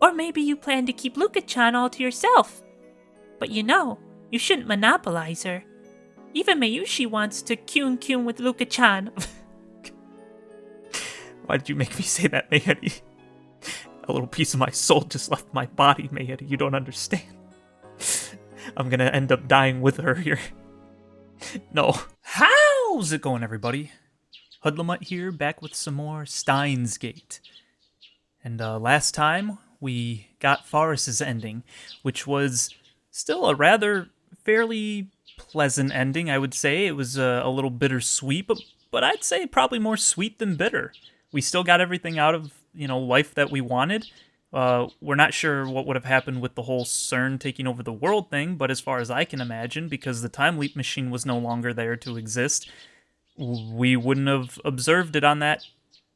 Or maybe you plan to keep Luka-chan all to yourself. But you shouldn't monopolize her. Even Mayushi wants to kyun with Luka-chan. Why did you make me say that, Mayuri? A little piece of my soul just left my body, Mayuri. You don't understand. I'm gonna end up dying with her here. No. How's it going, everybody? HoodlaMutt here, back with some more Steins Gate. And last time, we got Forrest's ending, which was still a rather fairly pleasant ending, I would say. It was a little bittersweet, but I'd say probably more sweet than bitter. We still got everything out of, life that we wanted. We're not sure what would have happened with the whole CERN taking over the world thing, but as far as I can imagine, because the time leap machine was no longer there to exist, we wouldn't have observed it on that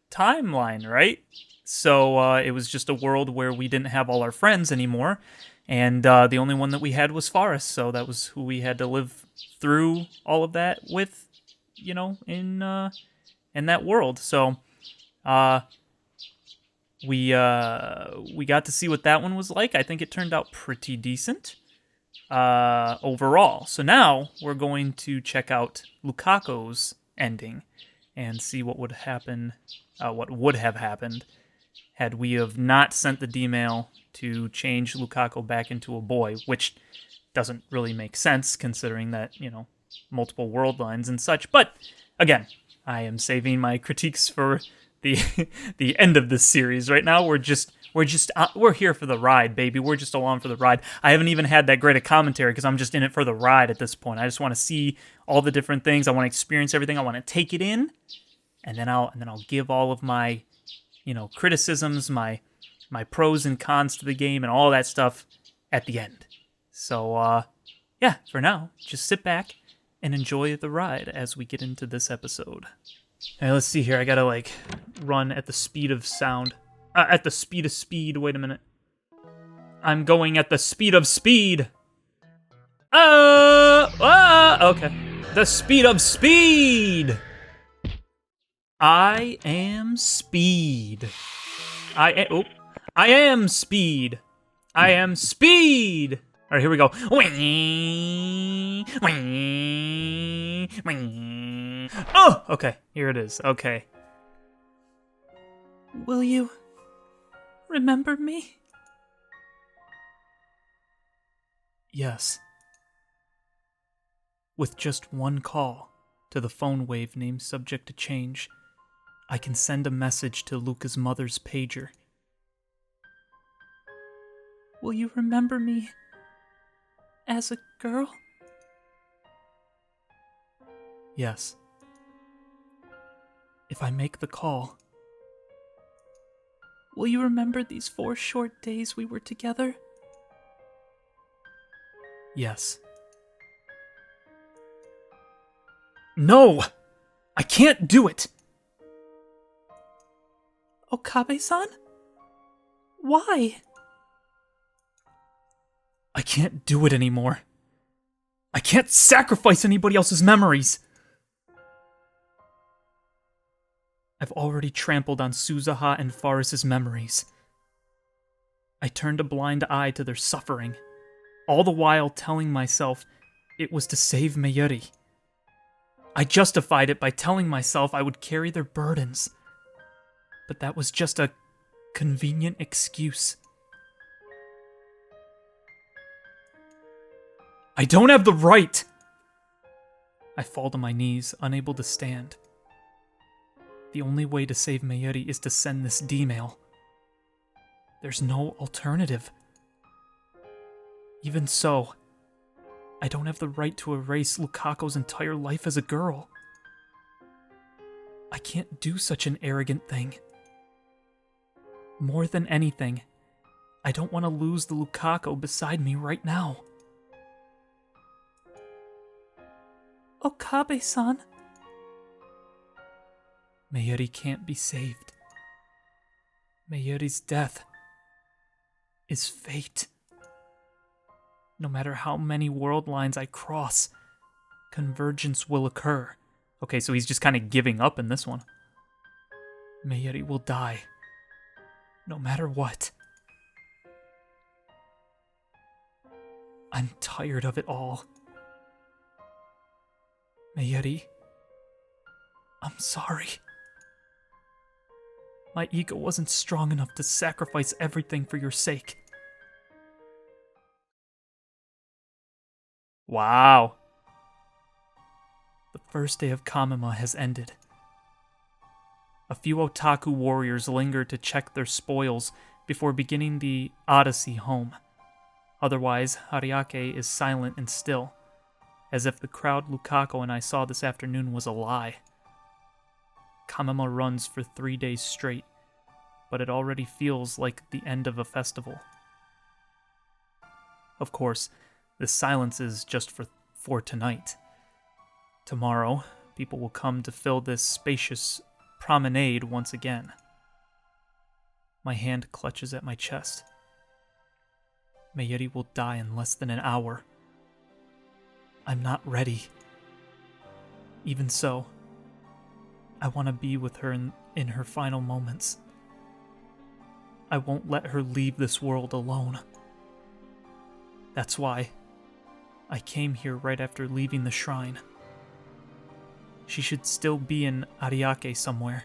timeline, right? So it was just a world where we didn't have all our friends anymore, and the only one that we had was Forrest, so that was who we had to live through all of that with, in that world. So we got to see what that one was like. I think it turned out pretty decent overall. So now we're going to check out Lukako's ending and see what would happen, what would have happened had we have not sent the D-mail to change Lukako back into a boy, which doesn't really make sense considering that, multiple world lines and such. But again, I am saving my critiques for the end of this series. Right now, we're here for the ride, baby. We're just along for the ride. I haven't even had that great a commentary because I'm just in it for the ride at this point. I just want to see all the different things. I want to experience everything. I want to take it in, and then I'll give all of my, criticisms, my pros and cons to the game, and all that stuff at the end. So yeah, for now, just sit back and enjoy the ride as we get into this episode. Hey, let's see here. I gotta, run at the speed of sound. At the speed of speed. Wait a minute. I'm going at the speed of speed. Okay. The speed of speed. I am speed. I am speed. I am speed. All right, here we go. Oh, okay. Here it is. Okay. Will you remember me? Yes. With just one call to the phone wave named Subject to Change, I can send a message to Luca's mother's pager. Will you remember me as a girl? Yes. If I make the call, will you remember these 4 short days we were together? Yes. No! I can't do it! Okabe-san? Why? I can't do it anymore. I can't sacrifice anybody else's memories! I've already trampled on Suzuha and Forrest's memories. I turned a blind eye to their suffering, all the while telling myself it was to save Mayuri. I justified it by telling myself I would carry their burdens, but that was just a convenient excuse. I don't have the right! I fall to my knees, unable to stand. The only way to save Mayuri is to send this D-mail. There's no alternative. Even so, I don't have the right to erase Lukako's entire life as a girl. I can't do such an arrogant thing. More than anything, I don't want to lose the Lukako beside me right now. Okabe-san? Mayuri can't be saved. Mayuri's death is fate. No matter how many world lines I cross, convergence will occur. Okay, so he's just kind of giving up in this one. Mayuri will die. No matter what. I'm tired of it all. Mayuri, I'm sorry. My ego wasn't strong enough to sacrifice everything for your sake. Wow. The first day of Kamima has ended. A few otaku warriors linger to check their spoils before beginning the odyssey home. Otherwise, Ariake is silent and still, as if the crowd Lukako and I saw this afternoon was a lie. Kamima runs for 3 days straight, but it already feels like the end of a festival. Of course, this silence is just for tonight. Tomorrow, people will come to fill this spacious promenade once again. My hand clutches at my chest. Mayuri will die in less than an hour. I'm not ready. Even so, I want to be with her in her final moments. I won't let her leave this world alone. That's why I came here right after leaving the shrine. She should still be in Ariake somewhere.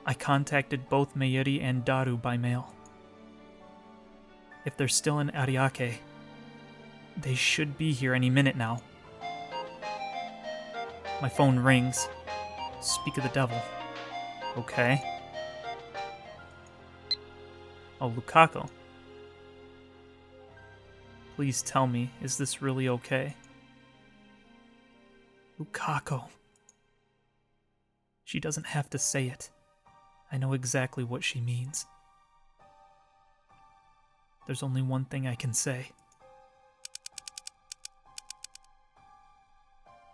I contacted both Mayuri and Daru by mail. If they're still in Ariake, they should be here any minute now. My phone rings. Speak of the devil. Okay. Oh, Lukako. Please tell me, is this really okay? Lukako. She doesn't have to say it. I know exactly what she means. There's only one thing I can say.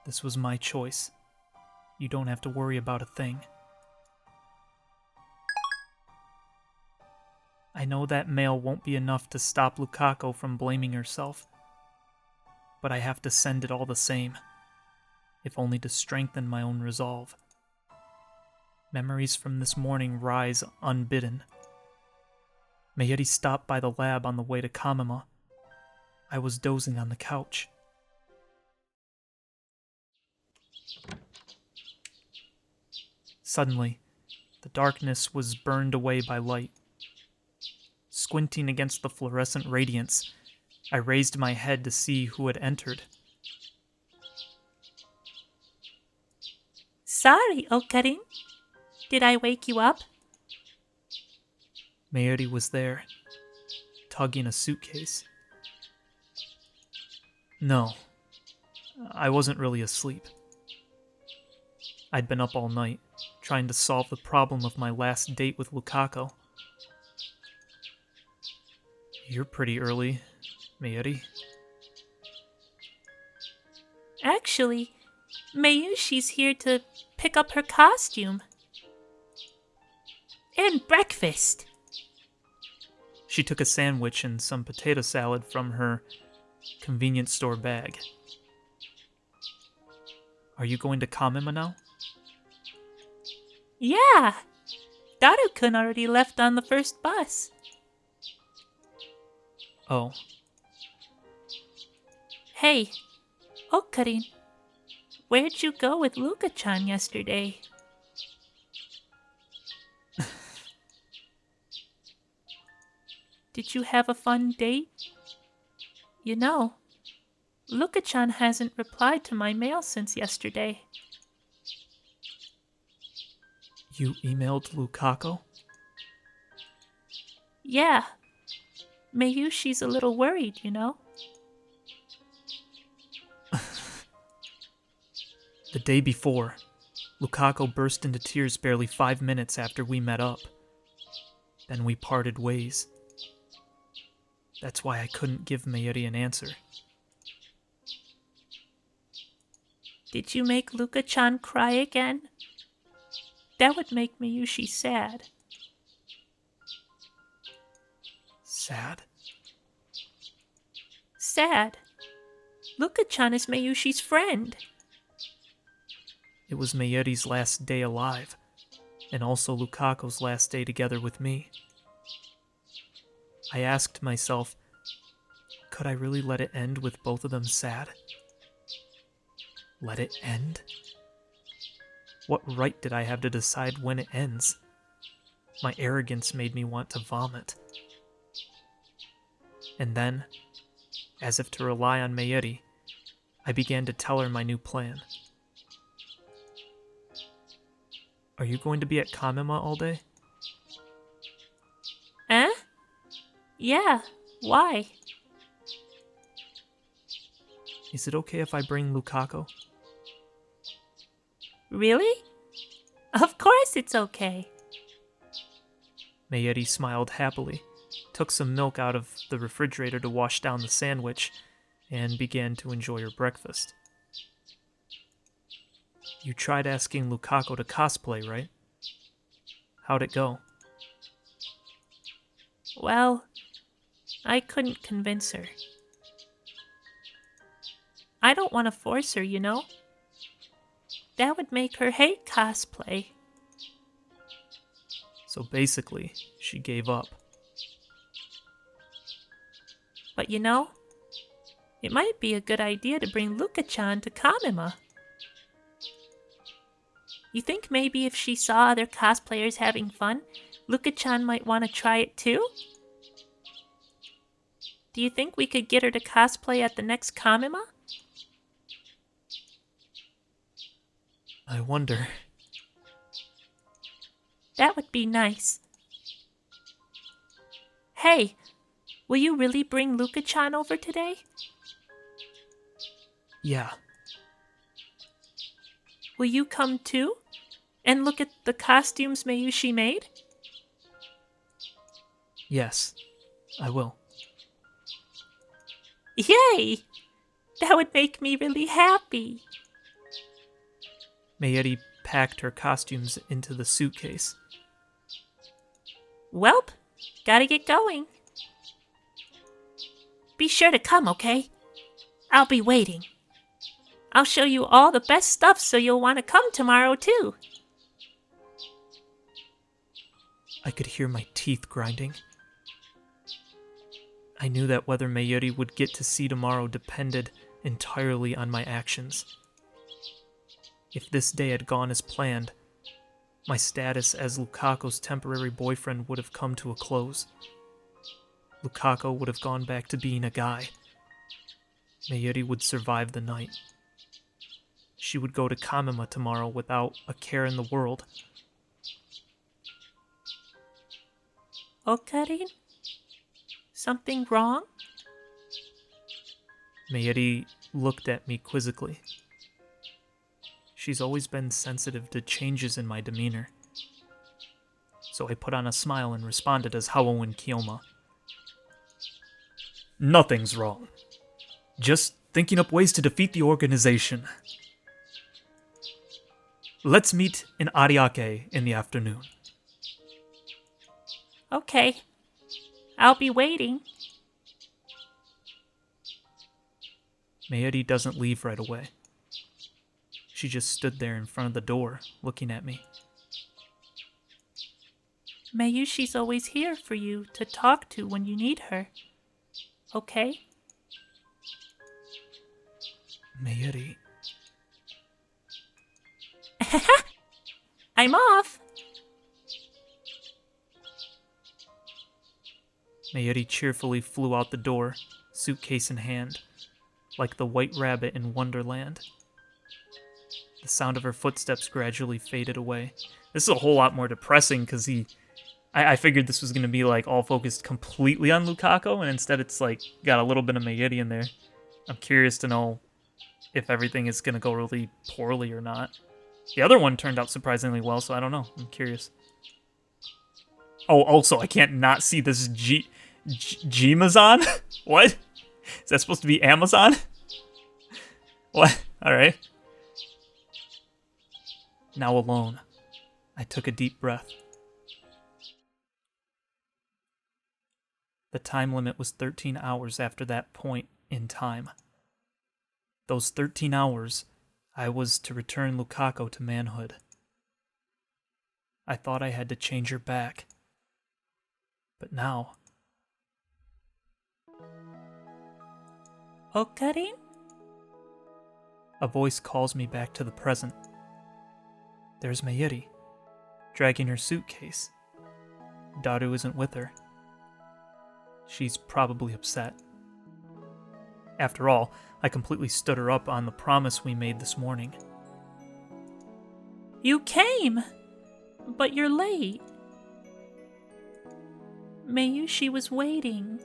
This was my choice. You don't have to worry about a thing. I know that mail won't be enough to stop Lukako from blaming herself, but I have to send it all the same, if only to strengthen my own resolve. Memories from this morning rise unbidden. Mayuri stopped by the lab on the way to Kamima. I was dozing on the couch. Suddenly, the darkness was burned away by light. Squinting against the fluorescent radiance, I raised my head to see who had entered. Sorry, Okarin. Did I wake you up? Mayuri was there, tugging a suitcase. No, I wasn't really asleep. I'd been up all night, trying to solve the problem of my last date with Lukako. You're pretty early, Mayuri. Actually, Mayushi's here to pick up her costume. And breakfast. She took a sandwich and some potato salad from her convenience store bag. Are you going to Kamima now? Yeah. Daru-kun already left on the first bus. Oh. Hey, Okarin. Where'd you go with Luka-chan yesterday? Did you have a fun date? You know, Luka-chan hasn't replied to my mail since yesterday. You emailed Lukako? Yeah. Mayushi's a little worried, you know? The day before, Lukako burst into tears barely 5 minutes after we met up. Then we parted ways. That's why I couldn't give Mayuri an answer. Did you make Luka-chan cry again? That would make Mayushi sad. Sad? Sad. Luka-chan is Mayushi's friend. It was Mayuri's last day alive, and also Lukako's last day together with me. I asked myself, Could I really let it end with both of them sad? Let it end? What right did I have to decide when it ends? My arrogance made me want to vomit. And then, as if to rely on Mayuri, I began to tell her my new plan. Are you going to be at Kamima all day? Eh? Yeah, why? Is it okay if I bring Lukako? Really? Of course it's okay. Mayuri smiled happily, took some milk out of the refrigerator to wash down the sandwich, and began to enjoy her breakfast. You tried asking Lukako to cosplay, right? How'd it go? Well, I couldn't convince her. I don't want to force her, you know? That would make her hate cosplay. So basically, she gave up. But you know, it might be a good idea to bring Luka-chan to Kamima. You think maybe if she saw other cosplayers having fun, Luka-chan might want to try it too? Do you think we could get her to cosplay at the next Kamima? I wonder. That would be nice. Hey, will you really bring Luka-chan over today? Yeah. Will you come too? And look at the costumes Mayushi made? Yes, I will. Yay! That would make me really happy. Mayuri packed her costumes into the suitcase. Welp, gotta get going. Be sure to come, okay? I'll be waiting. I'll show you all the best stuff so you'll want to come tomorrow too. I could hear my teeth grinding. I knew that whether Mayuri would get to see tomorrow depended entirely on my actions. If this day had gone as planned, my status as Lukako's temporary boyfriend would have come to a close. Lukako would have gone back to being a guy. Mayuri would survive the night. She would go to Kamima tomorrow without a care in the world. Okarin? Something wrong? Mayuri looked at me quizzically. She's always been sensitive to changes in my demeanor. So I put on a smile and responded as Hao and Kiyoma. Nothing's wrong. Just thinking up ways to defeat the organization. Let's meet in Ariake in the afternoon. Okay. I'll be waiting. Mayuri doesn't leave right away. She just stood there in front of the door, looking at me. Mayushi's always here for you to talk to when you need her. Okay? Mayuri. I'm off! Mayuri cheerfully flew out the door, suitcase in hand, like the white rabbit in Wonderland. The sound of her footsteps gradually faded away. This is a whole lot more depressing because I figured this was going to be like all focused completely on Lukako, and instead it's like got a little bit of Mayuri in there. I'm curious to know if everything is going to go really poorly or not. The other one turned out surprisingly well, so I don't know. I'm curious. Oh, also, I can't not see this Gmazon? What? Is that supposed to be Amazon? What? Alright. Now alone, I took a deep breath. The time limit was 13 hours after that point in time. Those 13 hours, I was to return Lukako to manhood. I thought I had to change her back. But now... Okarin? A voice calls me back to the present. There's Mayuri, dragging her suitcase. Daru isn't with her. She's probably upset. After all, I completely stood her up on the promise we made this morning. You came, but you're late. Mayushi was waiting.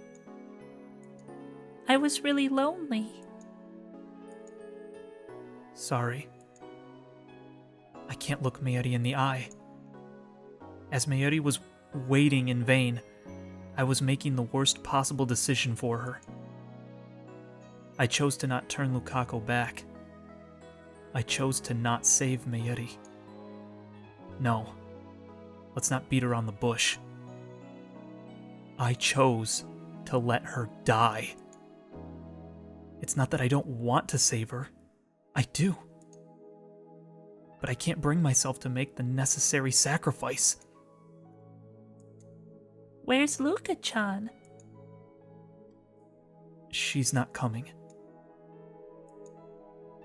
I was really lonely. Sorry. I can't look Mayuri in the eye. As Mayuri was waiting in vain, I was making the worst possible decision for her. I chose to not turn Lukako back. I chose to not save Mayuri. No, let's not beat around the bush. I chose to let her die. It's not that I don't want to save her. I do. But I can't bring myself to make the necessary sacrifice. Where's Luka-chan? She's not coming.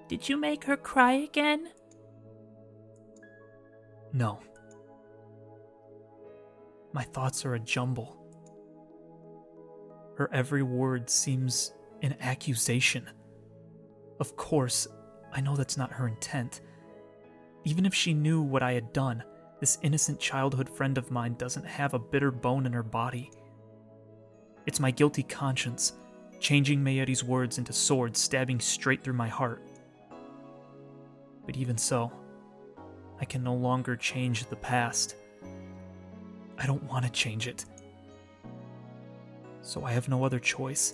Did you make her cry again? No. My thoughts are a jumble. Her every word seems an accusation. Of course, I know that's not her intent. Even if she knew what I had done, this innocent childhood friend of mine doesn't have a bitter bone in her body. It's my guilty conscience, changing Mayuri's words into swords stabbing straight through my heart. But even so, I can no longer change the past. I don't want to change it. So I have no other choice.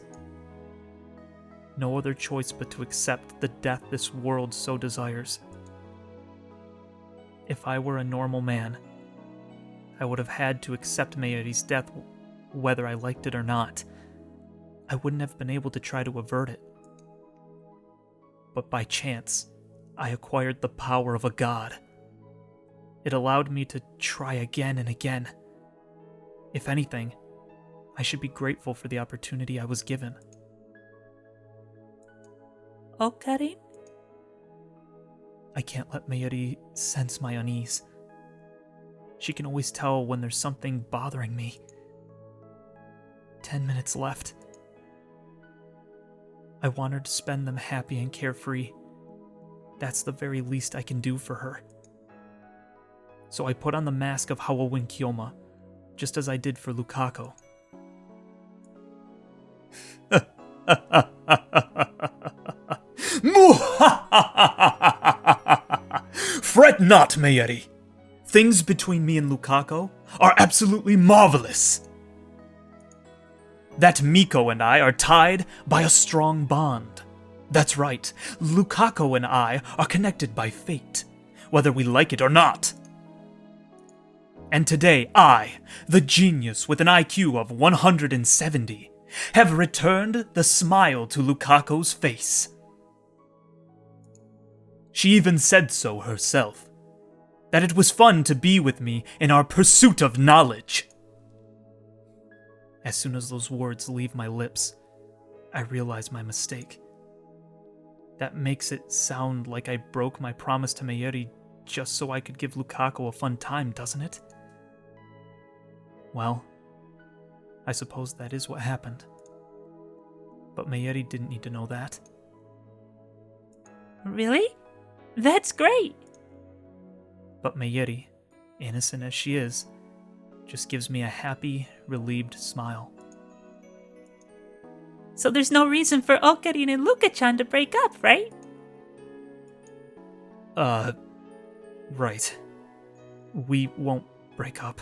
No other choice but to accept the death this world so desires. If I were a normal man, I would have had to accept Mayuri's death whether I liked it or not. I wouldn't have been able to try to avert it. But by chance, I acquired the power of a god. It allowed me to try again and again. If anything, I should be grateful for the opportunity I was given. Okarin? I can't let Mayuri sense my unease. She can always tell when there's something bothering me. 10 minutes left. I want her to spend them happy and carefree. That's the very least I can do for her. So I put on the mask of Hawawin Kyoma, just as I did for Lukako. Fret not, Mayuri. Things between me and Lukako are absolutely marvelous. That Miko and I are tied by a strong bond. That's right, Lukako and I are connected by fate, whether we like it or not. And today I, the genius with an IQ of 170, have returned the smile to Lukako's face. She even said so herself, that it was fun to be with me in our pursuit of knowledge. As soon as those words leave my lips, I realize my mistake. That makes it sound like I broke my promise to Mayuri just so I could give Lukako a fun time, doesn't it? Well, I suppose that is what happened. But Mayuri didn't need to know that. Really? That's great! But Mayuri, innocent as she is, just gives me a happy, relieved smile. So there's no reason for Okarin and Luka-chan to break up, right? Right. We won't break up.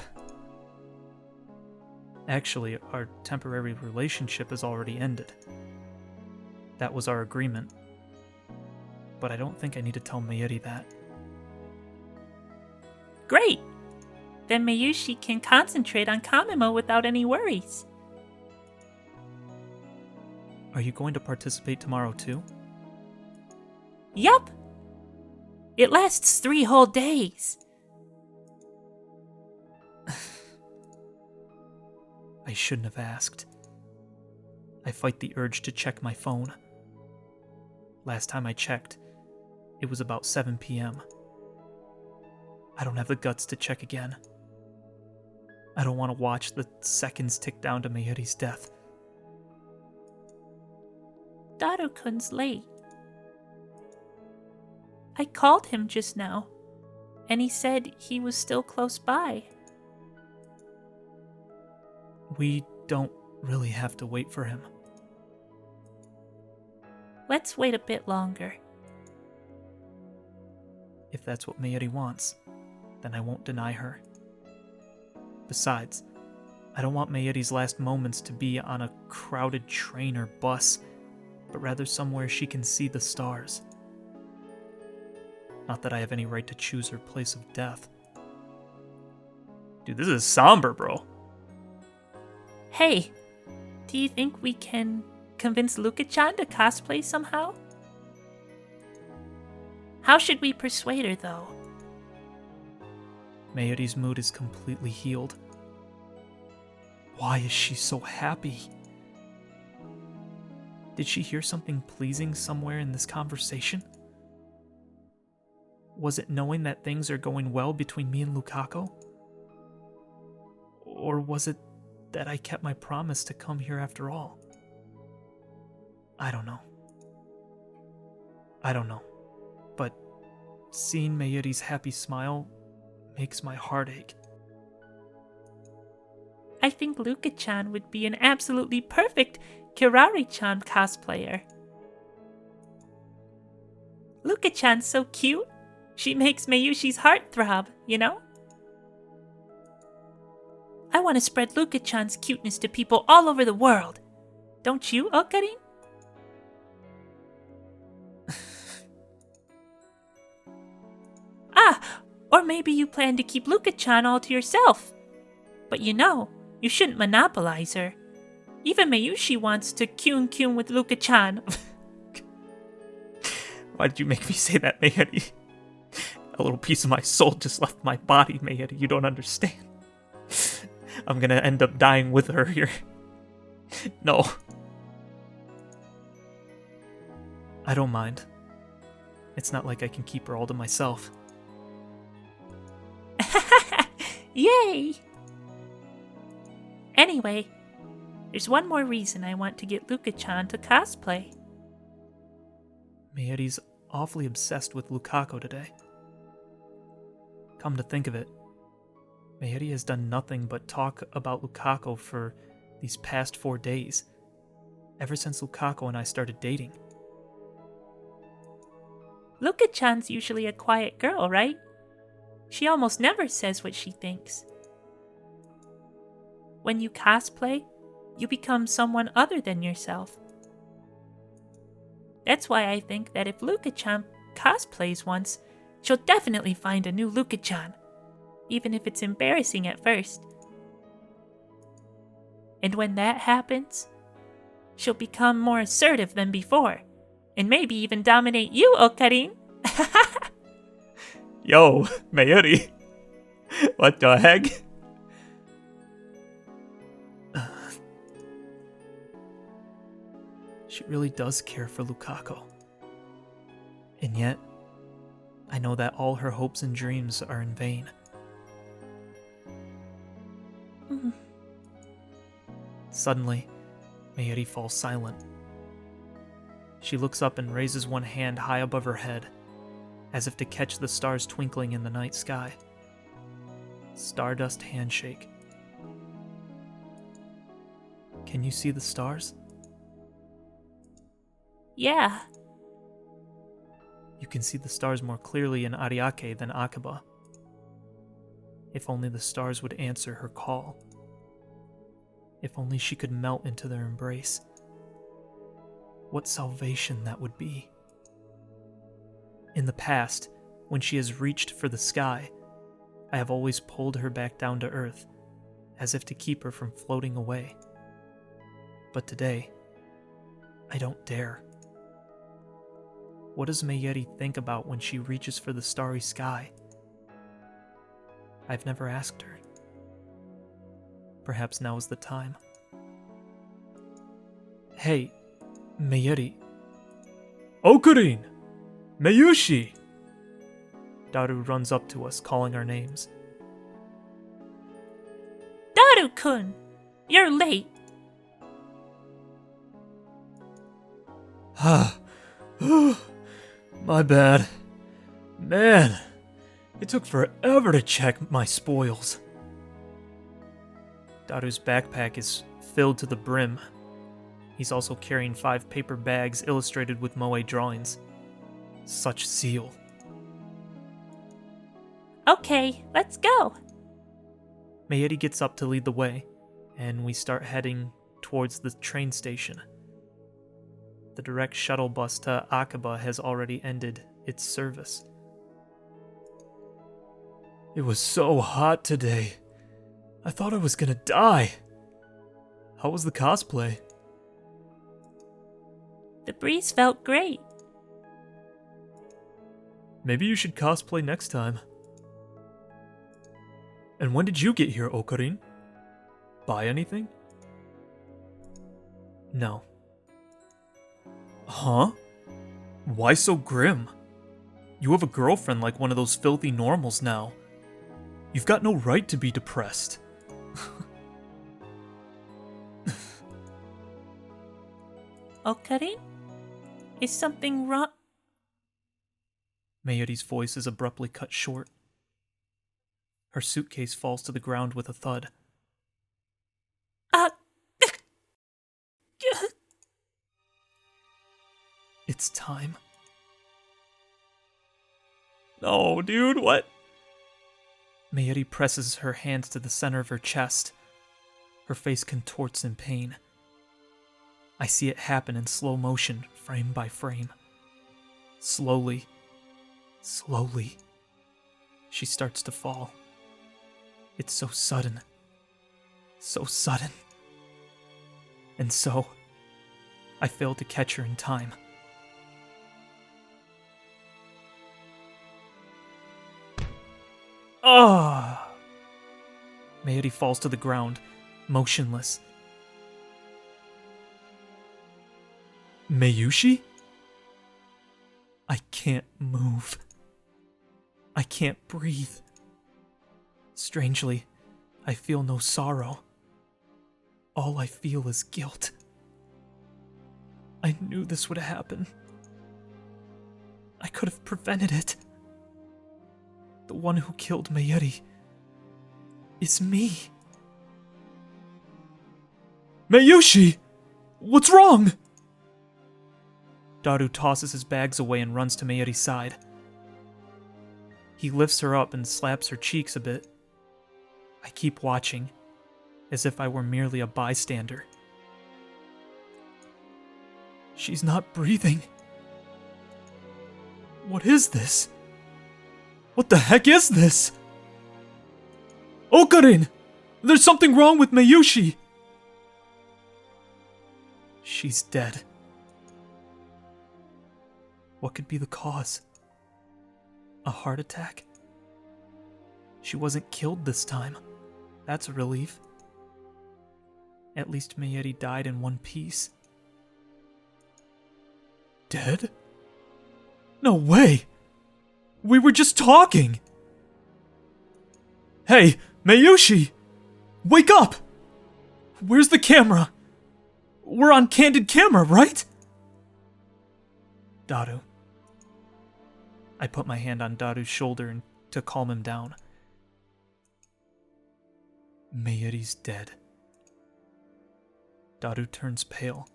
Actually, our temporary relationship has already ended. That was our agreement. But I don't think I need to tell Mayuri that. Great! Then Mayushi can concentrate on Kamimo without any worries. Are you going to participate tomorrow too? Yup! It lasts 3 whole days. I shouldn't have asked. I fight the urge to check my phone. Last time I checked, it was about 7 p.m. I don't have the guts to check again. I don't want to watch the seconds tick down to Mayuri's death. Daru-kun's late. I called him just now, and he said he was still close by. We don't really have to wait for him. Let's wait a bit longer. If that's what Mayuri wants, then I won't deny her. Besides, I don't want Mayuri's last moments to be on a crowded train or bus, but rather somewhere she can see the stars. Not that I have any right to choose her place of death. Dude, this is somber, bro. Hey, do you think we can convince Luka-chan to cosplay somehow? How should we persuade her, though? Mayuri's mood is completely healed. Why is she so happy? Did she hear something pleasing somewhere in this conversation? Was it knowing that things are going well between me and Lukako? Or was it that I kept my promise to come here after all? I don't know. But seeing Mayuri's happy smile makes my heart ache. I think Luka-chan would be an absolutely perfect Kirari-chan cosplayer. Luka-chan's so cute. She makes Mayushi's heart throb, you know? I want to spread Luka-chan's cuteness to people all over the world. Don't you, Okarin? Or maybe you plan to keep Luka-chan all to yourself. But you know, you shouldn't monopolize her. Even Mayushi wants to kyun with Luka-chan. Why did you make me say that, Mayuri? A little piece of my soul just left my body, Mayuri. You don't understand. I'm gonna end up dying with her here. No. I don't mind. It's not like I can keep her all to myself. Yay! Anyway, there's one more reason I want to get Luka-chan to cosplay. Mayuri's awfully obsessed with Lukako today. Come to think of it, Mayuri has done nothing but talk about Lukako for these past 4 days, ever since Lukako and I started dating. Luka-chan's usually a quiet girl, right? She almost never says what she thinks. When you cosplay, you become someone other than yourself. That's why I think that if Luka-chan cosplays once, she'll definitely find a new Luka-chan, even if it's embarrassing at first. And when that happens, she'll become more assertive than before, and maybe even dominate you, Okarin. Yo, Mayuri. What the heck? She really does care for Lukako. And yet, I know that all her hopes and dreams are in vain. Suddenly, Mayuri falls silent. She looks up and raises one hand high above her head, as if to catch the stars twinkling in the night sky. Stardust handshake. Can you see the stars? Yeah. You can see the stars more clearly in Ariake than Akaba. If only the stars would answer her call. If only she could melt into their embrace. What salvation that would be. In the past, when she has reached for the sky, I have always pulled her back down to earth, as if to keep her from floating away. But today, I don't dare. What does Mayuri think about when she reaches for the starry sky? I've never asked her. Perhaps now is the time. Hey, Mayuri. Okurin! Mayushi! Daru runs up to us, calling our names. Daru-kun! You're late. My bad. Man, it took forever to check my spoils. Daru's backpack is filled to the brim. He's also carrying 5 paper bags illustrated with moe drawings. Such zeal. Okay, let's go. Mayuri gets up to lead the way, and we start heading towards the train station. The direct shuttle bus to Akaba has already ended its service. It was so hot today. I thought I was gonna die. How was the cosplay? The breeze felt great. Maybe you should cosplay next time. And when did you get here, Okarin? Buy anything? No. Huh? Why so grim? You have a girlfriend like one of those filthy normals now. You've got no right to be depressed. Okarin? Is something wrong? Mayuri's voice is abruptly cut short. Her suitcase falls to the ground with a thud. It's time. No, dude, what? Mayuri presses her hands to the center of her chest. Her face contorts in pain. I see it happen in slow motion, frame by frame. Slowly, slowly, she starts to fall. It's so sudden. So sudden. And so, I fail to catch her in time. Ah! Mayuri falls to the ground, motionless. Mayushi? I can't move. I can't breathe. Strangely, I feel no sorrow. All I feel is guilt. I knew this would happen. I could have prevented it. The one who killed Mayuri is me. Mayushi! What's wrong? Daru tosses his bags away and runs to Mayuri's side. He lifts her up and slaps her cheeks a bit. I keep watching, as if I were merely a bystander. She's not breathing. What is this? What the heck is this? Okarin! There's something wrong with Mayushi! She's dead. What could be the cause? A heart attack? She wasn't killed this time. That's a relief. At least Mayuri died in one piece. Dead? No way! We were just talking! Hey, Mayushi! Wake up! Where's the camera? We're on candid camera, right? Daru. I put my hand on Daru's shoulder to calm him down. Mayuri's dead. Daru turns pale.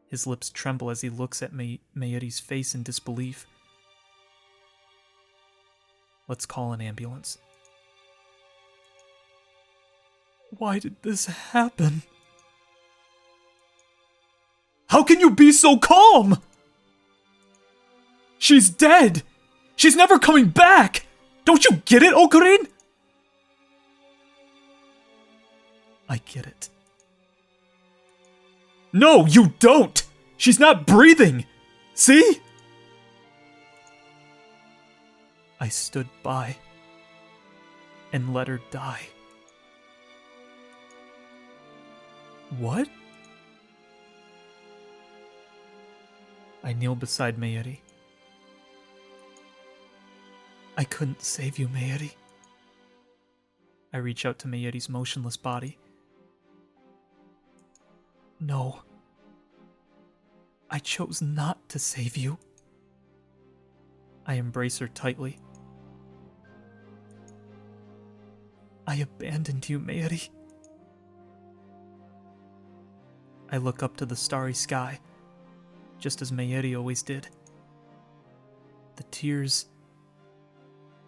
His lips tremble as he looks at Mayuri's face in disbelief. Let's call an ambulance. Why did this happen? How can you be so calm? She's dead! She's never coming back! Don't you get it, Okarin? I get it. No, you don't! She's not breathing! See? I stood by and let her die. What? I kneel beside Mayuri. I couldn't save you, Mayuri. I reach out to Mayuri's motionless body. No. I chose not to save you. I embrace her tightly. I abandoned you, Mayuri. I look up to the starry sky, just as Mayuri always did. The tears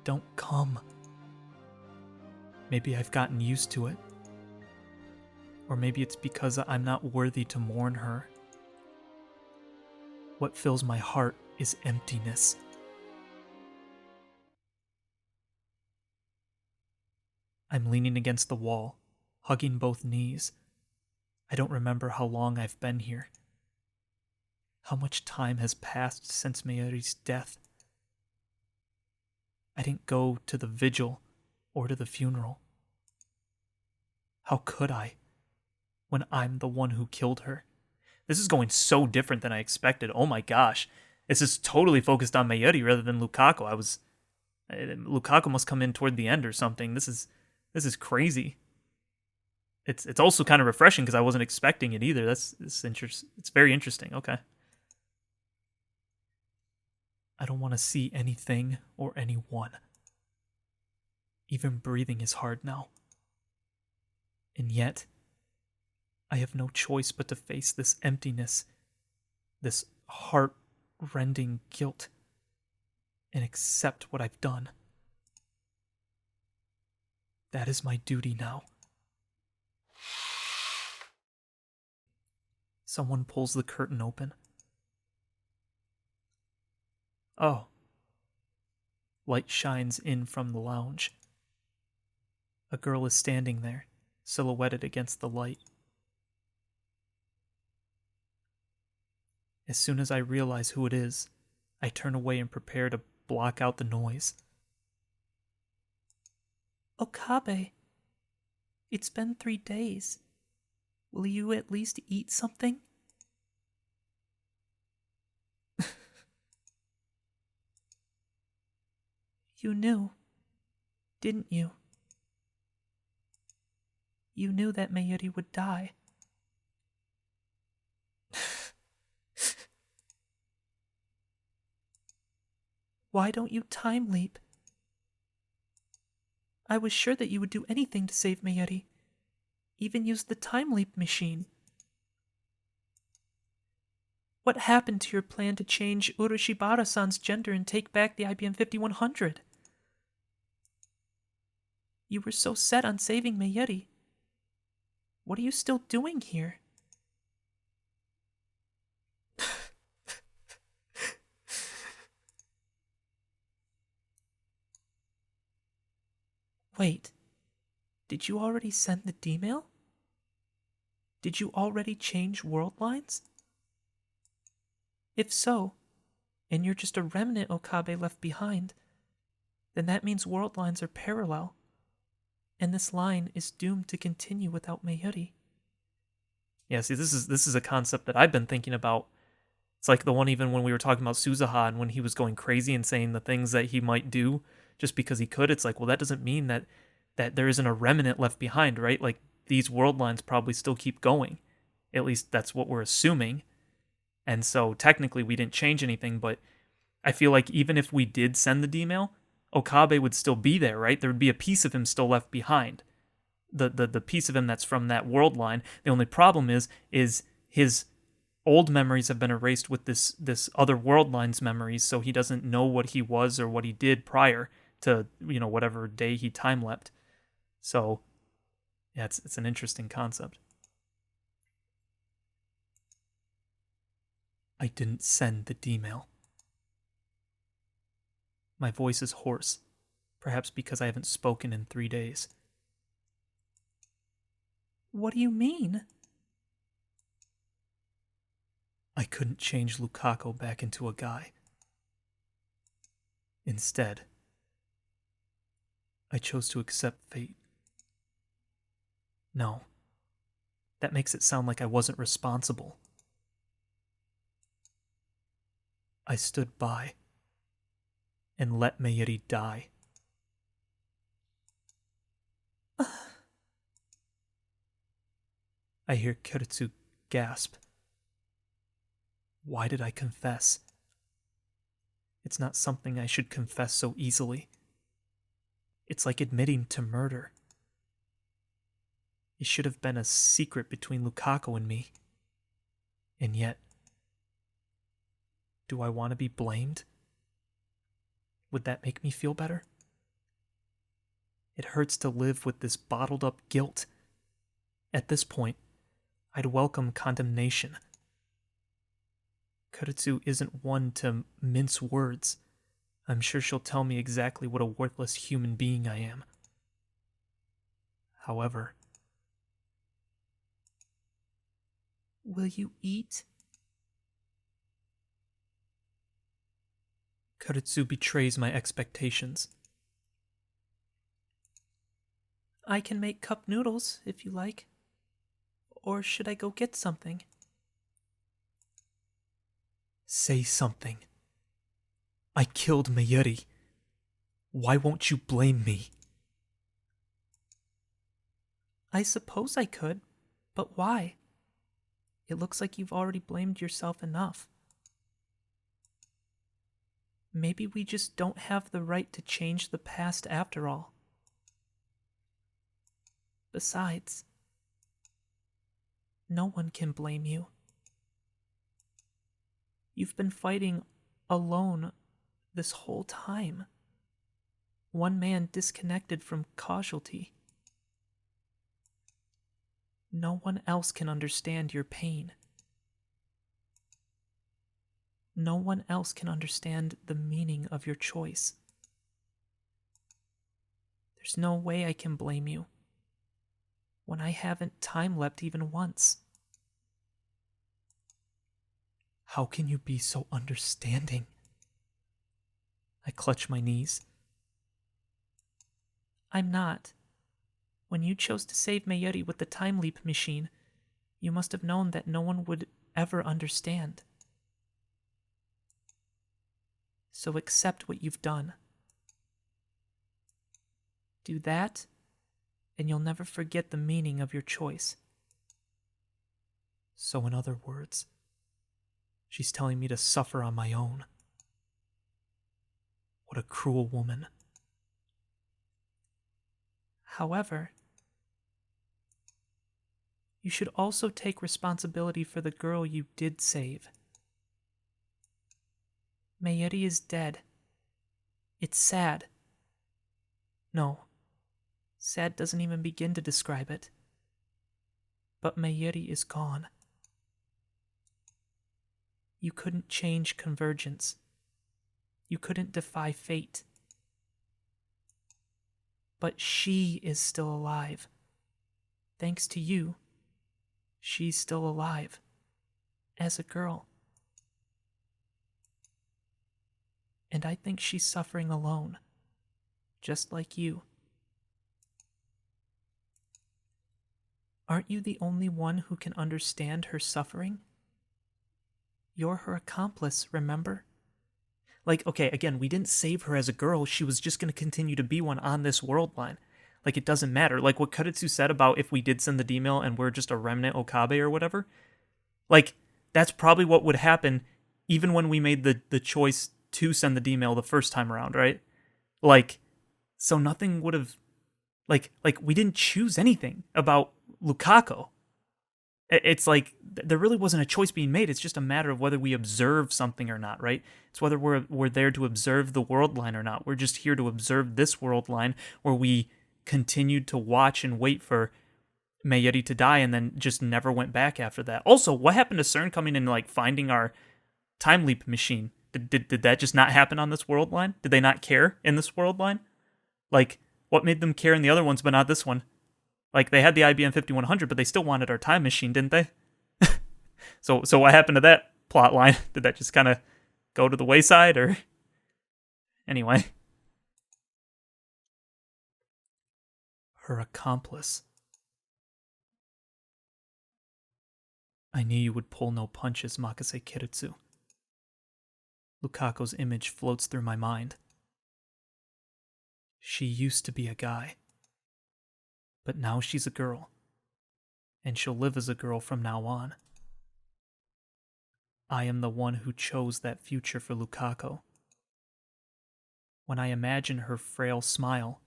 don't come. Maybe I've gotten used to it. Or maybe it's because I'm not worthy to mourn her. What fills my heart is emptiness. I'm leaning against the wall, hugging both knees. I don't remember how long I've been here. How much time has passed since Mayuri's death? I didn't go to the vigil or to the funeral. How could I, when I'm the one who killed her? This is going so different than I expected. Oh my gosh. This is totally focused on Mayuri rather than Lukako. Lukako must come in toward the end or something. This is crazy. It's also kind of refreshing because I wasn't expecting it either. It's very interesting. Okay. I don't want to see anything or anyone. Even breathing is hard now. And yet, I have no choice but to face this emptiness, this heart-rending guilt, and accept what I've done. That is my duty now. Someone pulls the curtain open. Oh. Light shines in from the lounge. A girl is standing there, silhouetted against the light. As soon as I realize who it is, I turn away and prepare to block out the noise. Okabe, it's been 3 days. Will you at least eat something? You knew, didn't you? You knew that Mayuri would die. Why don't you time leap? I was sure that you would do anything to save Mayuri. Even use the time leap machine. What happened to your plan to change Urushibara-san's gender and take back the IBM 5100? You were so set on saving Mayuri. What are you still doing here? Wait, did you already send the D-mail? Did you already change world lines? If so, and you're just a remnant Okabe left behind, then that means world lines are parallel, and this line is doomed to continue without Mayuri. Yeah, see, this is a concept that I've been thinking about. It's like the one even when we were talking about Suzuha and when he was going crazy and saying the things that he might do just because he could. It's like, well, that doesn't mean that there isn't a remnant left behind, right? Like, these world lines probably still keep going. At least that's what we're assuming. And so technically we didn't change anything, but I feel like even if we did send the D-mail, Okabe would still be there, right? There would be a piece of him still left behind. The piece of him that's from that world line. The only problem is his old memories have been erased with this other world line's memories, so he doesn't know what he was or what he did prior to, whatever day he time leapt. So yeah, it's an interesting concept. I didn't send the D-mail. My voice is hoarse, perhaps because I haven't spoken in 3 days. What do you mean? I couldn't change Lukako back into a guy. Instead, I chose to accept fate. No, that makes it sound like I wasn't responsible. I stood by and let Mayuri die. I hear Kiritsu gasp. Why did I confess? It's not something I should confess so easily. It's like admitting to murder. It should have been a secret between Lukako and me. And yet, do I want to be blamed? Would that make me feel better? It hurts to live with this bottled up guilt. At this point, I'd welcome condemnation. Kiritsu isn't one to mince words. I'm sure she'll tell me exactly what a worthless human being I am. However, will you eat? Kiritsu betrays my expectations. I can make cup noodles, if you like. Or should I go get something? Say something. I killed Mayuri. Why won't you blame me? I suppose I could, but why? It looks like you've already blamed yourself enough. Maybe we just don't have the right to change the past after all. Besides, no one can blame you. You've been fighting alone this whole time. One man disconnected from casualty. No one else can understand your pain. No one else can understand the meaning of your choice. There's no way I can blame you when I haven't time-leapt even once. How can you be so understanding? I clutch my knees. I'm not. When you chose to save Mayuri with the time leap machine, you must have known that no one would ever understand. So accept what you've done. Do that, and you'll never forget the meaning of your choice. So in other words, she's telling me to suffer on my own. What a cruel woman. However, you should also take responsibility for the girl you did save. Mayuri is dead. It's sad. No, sad doesn't even begin to describe it. But Mayuri is gone. You couldn't change convergence. You couldn't defy fate. But she is still alive. Thanks to you, she's still alive. As a girl. And I think she's suffering alone. Just like you. Aren't you the only one who can understand her suffering? You're her accomplice, remember? Like, okay, again, we didn't save her as a girl. She was just going to continue to be one on this world line. Like, it doesn't matter. Like, what Kiritsu said about if we did send the D-mail and we're just a remnant Okabe or whatever. Like, that's probably what would happen even when we made the choice to send the D-mail the first time around, right? Like, so nothing would have... Like, we didn't choose anything about Lukako. It's like, there really wasn't a choice being made. It's just a matter of whether we observe something or not, right? It's whether we're there to observe the world line or not. We're just here to observe this world line where we continued to watch and wait for Mayuri to die and then just never went back after that. Also, what happened to CERN coming in and like finding our time leap machine? Did that just not happen on this world line? Did they not care in this world line? Like, what made them care in the other ones but not this one? Like, they had the IBM 5100, but they still wanted our time machine, didn't they? So what happened to that plot line? Did that just kind of go to the wayside, or... Anyway. Her accomplice. I knew you would pull no punches, Makase Kiritsu. Lukako's image floats through my mind. She used to be a guy, but now she's a girl, and she'll live as a girl from now on. I am the one who chose that future for Lukako. When I imagine her frail smile,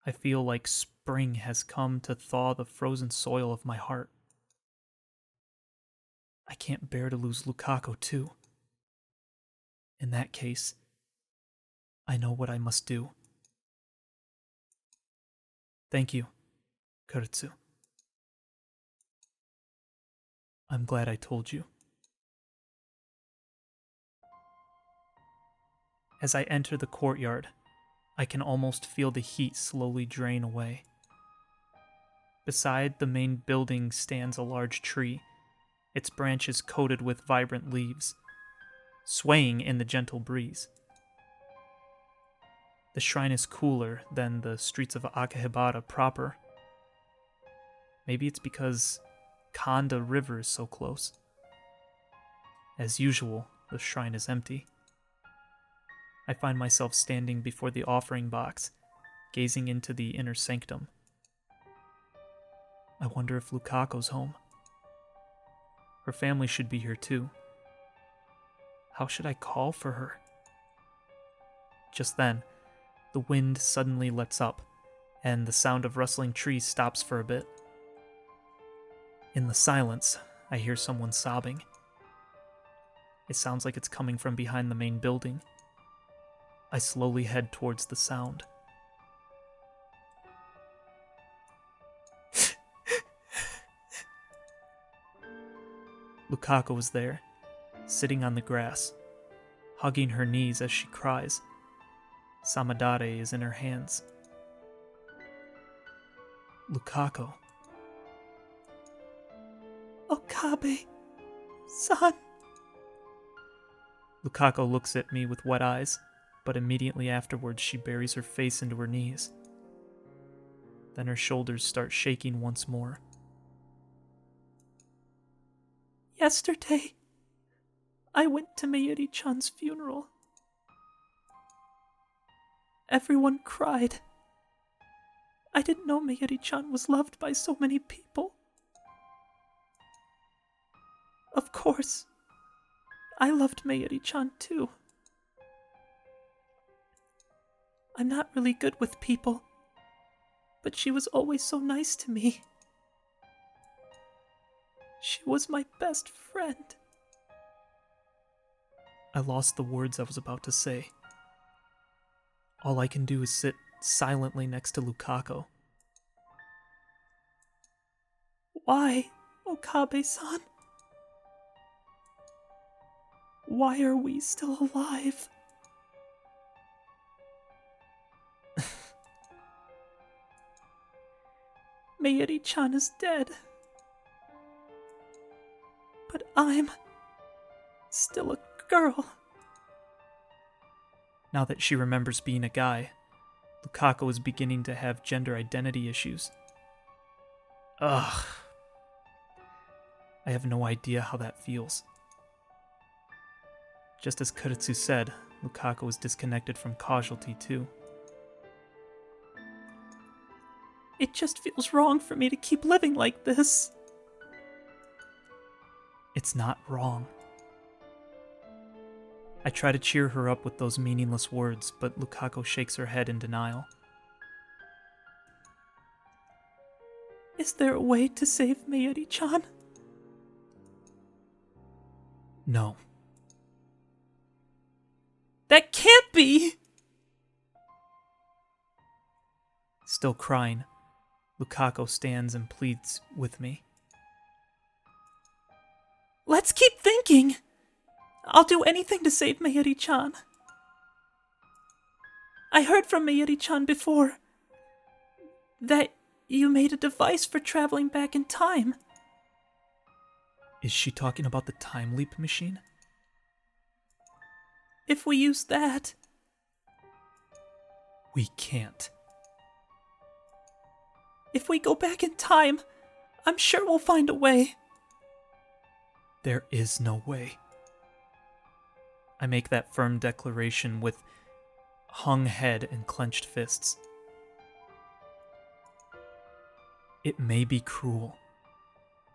I feel like spring has come to thaw the frozen soil of my heart. I can't bear to lose Lukako too. In that case, I know what I must do. Thank you, Kuretsu. I'm glad I told you. As I enter the courtyard, I can almost feel the heat slowly drain away. Beside the main building stands a large tree, its branches coated with vibrant leaves, swaying in the gentle breeze. The shrine is cooler than the streets of Akihabara proper. Maybe it's because Kanda River is so close. As usual, the shrine is empty. I find myself standing before the offering box, gazing into the inner sanctum. I wonder if Lukako's home. Her family should be here too. How should I call for her? Just then, the wind suddenly lets up, and the sound of rustling trees stops for a bit. In the silence, I hear someone sobbing. It sounds like it's coming from behind the main building. I slowly head towards the sound. Lukako is there, sitting on the grass, hugging her knees as she cries. Samadare is in her hands. Lukako. Okabe-san. Lukako looks at me with wet eyes, but immediately afterwards she buries her face into her knees. Then her shoulders start shaking once more. Yesterday, I went to Mayuri-chan's funeral. Everyone cried. I didn't know Mayuri-chan was loved by so many people. Of course, I loved Mayuri-chan too. I'm not really good with people, but she was always so nice to me. She was my best friend. I lost the words I was about to say. All I can do is sit silently next to Lukako. Why, Okabe-san? Why are we still alive? Mayuri-chan is dead. But I'm still a girl. Now that she remembers being a guy, Lukako is beginning to have gender identity issues. Ugh. I have no idea how that feels. Just as Kuretsu said, Lukako is disconnected from Casualty too. It just feels wrong for me to keep living like this. It's not wrong. I try to cheer her up with those meaningless words, but Lukako shakes her head in denial. Is there a way to save Mayuri-chan? No. That can't be! Still crying, Lukako stands and pleads with me. Let's keep thinking! I'll do anything to save Mayuri-chan. I heard from Mayuri-chan before that you made a device for traveling back in time. Is she talking about the time leap machine? If we use that... We can't. If we go back in time, I'm sure we'll find a way. There is no way. I make that firm declaration with hung head and clenched fists. It may be cruel,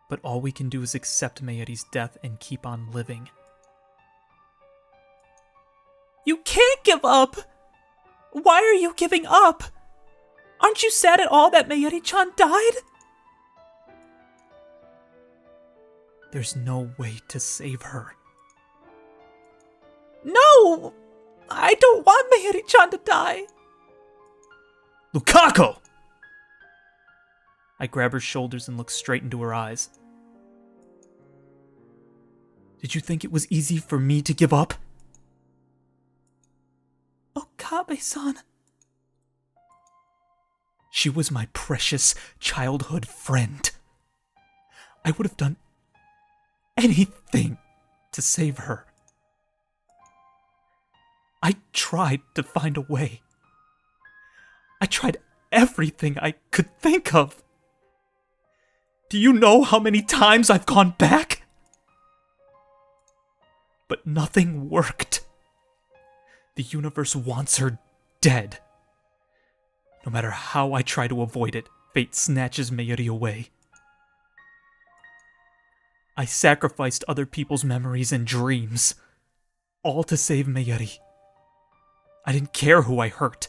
but all we can do is accept Mayuri's death and keep on living. You can't give up! Why are you giving up? Aren't you sad at all that Mayuri-chan died? There's no way to save her. No! I don't want Mayuri-chan to die! Lukako! I grab her shoulders and look straight into her eyes. Did you think it was easy for me to give up? Okabe-san. She was my precious childhood friend. I would have done anything to save her. I tried to find a way. I tried everything I could think of. Do you know how many times I've gone back? But nothing worked. The universe wants her dead. No matter how I try to avoid it, fate snatches Mayuri away. I sacrificed other people's memories and dreams, all to save Mayuri. I didn't care who I hurt,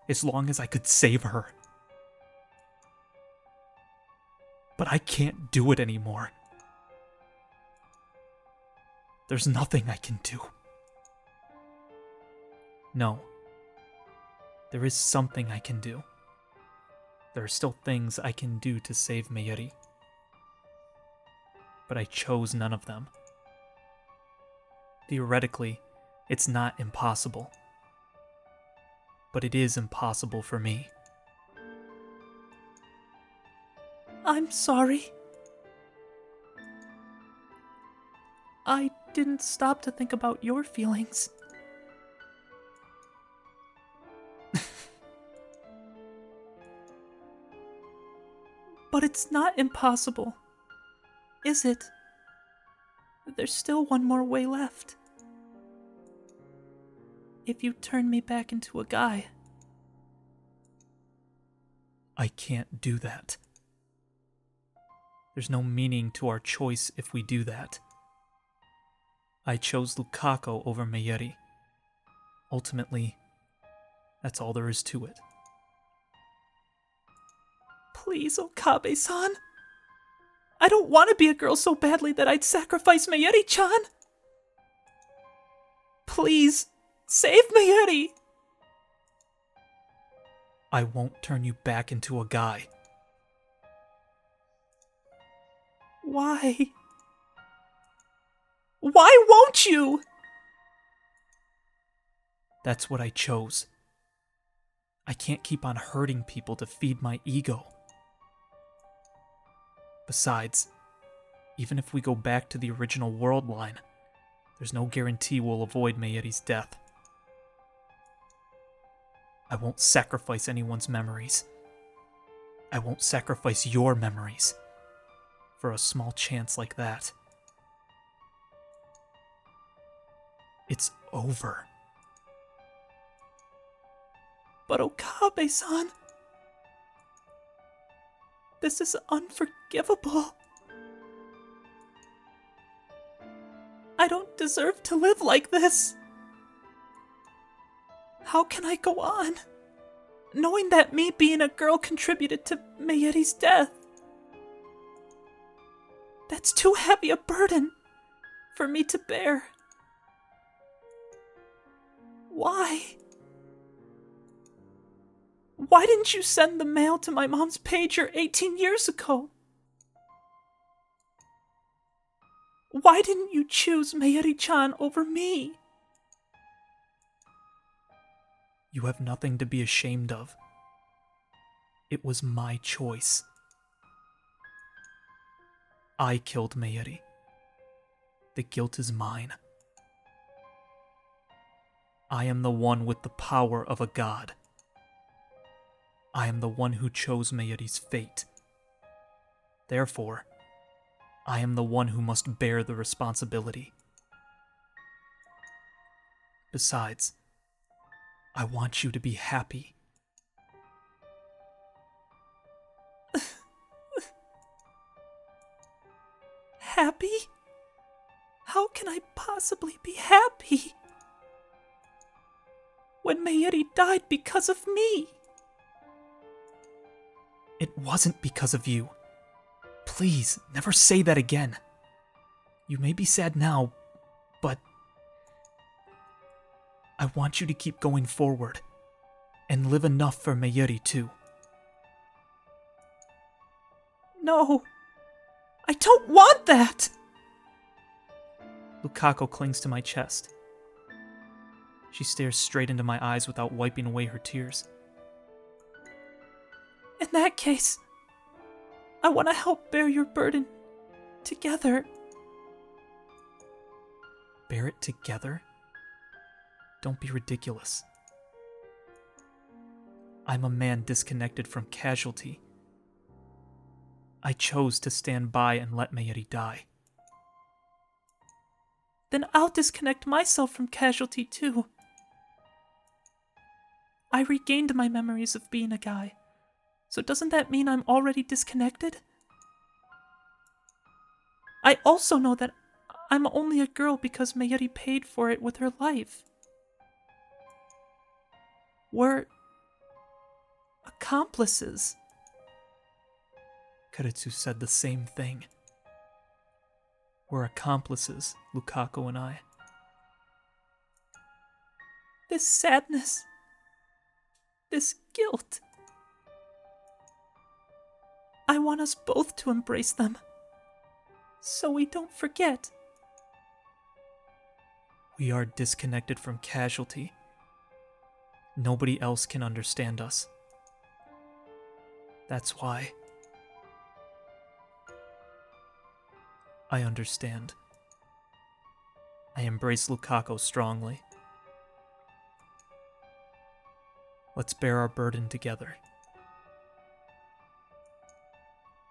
as long as I could save her. But I can't do it anymore. There's nothing I can do. No. There is something I can do. There are still things I can do to save Mayuri. But I chose none of them. Theoretically, it's not impossible. But it is impossible for me. I'm sorry. I didn't stop to think about your feelings. But it's not impossible, is it? There's still one more way left. If you turn me back into a guy. I can't do that. There's no meaning to our choice if we do that. I chose Lukako over Mayuri. Ultimately, that's all there is to it. Please, Okabe-san. I don't want to be a girl so badly that I'd sacrifice Mayuri-chan. Please, save Mayuri. I won't turn you back into a guy. Why? Why won't you? That's what I chose. I can't keep on hurting people to feed my ego. Besides, even if we go back to the original world line, there's no guarantee we'll avoid Mayuri's death. I won't sacrifice anyone's memories. I won't sacrifice your memories for a small chance like that. It's over. But Okabe-san, this is unforgivable. I don't deserve to live like this. How can I go on, knowing that me being a girl contributed to Mayuri's death? That's too heavy a burden for me to bear. Why? Why didn't you send the mail to my mom's pager 18 years ago? Why didn't you choose Mayuri-chan over me? You have nothing to be ashamed of. It was my choice. I killed Mayuri. The guilt is mine. I am the one with the power of a god. I am the one who chose Mayuri's fate. Therefore, I am the one who must bear the responsibility. Besides, I want you to be happy. Happy? How can I possibly be happy when Mayuri died because of me? It wasn't because of you. Please, never say that again. You may be sad now, but I want you to keep going forward and live enough for Mayuri too. No, I don't want that! Lukako clings to my chest. She stares straight into my eyes without wiping away her tears. In that case, I want to help bear your burden together. Bear it together? Don't be ridiculous. I'm a man disconnected from casualty. I chose to stand by and let Mayuri die. Then I'll disconnect myself from casualty too. I regained my memories of being a guy, so doesn't that mean I'm already disconnected? I also know that I'm only a girl because Mayuri paid for it with her life. We're accomplices. Karetsu said the same thing. We're accomplices, Lukako and I. This sadness, this guilt, I want us both to embrace them, so we don't forget. We are disconnected from casualty. Nobody else can understand us. That's why I understand. I embrace Lukako strongly. Let's bear our burden together.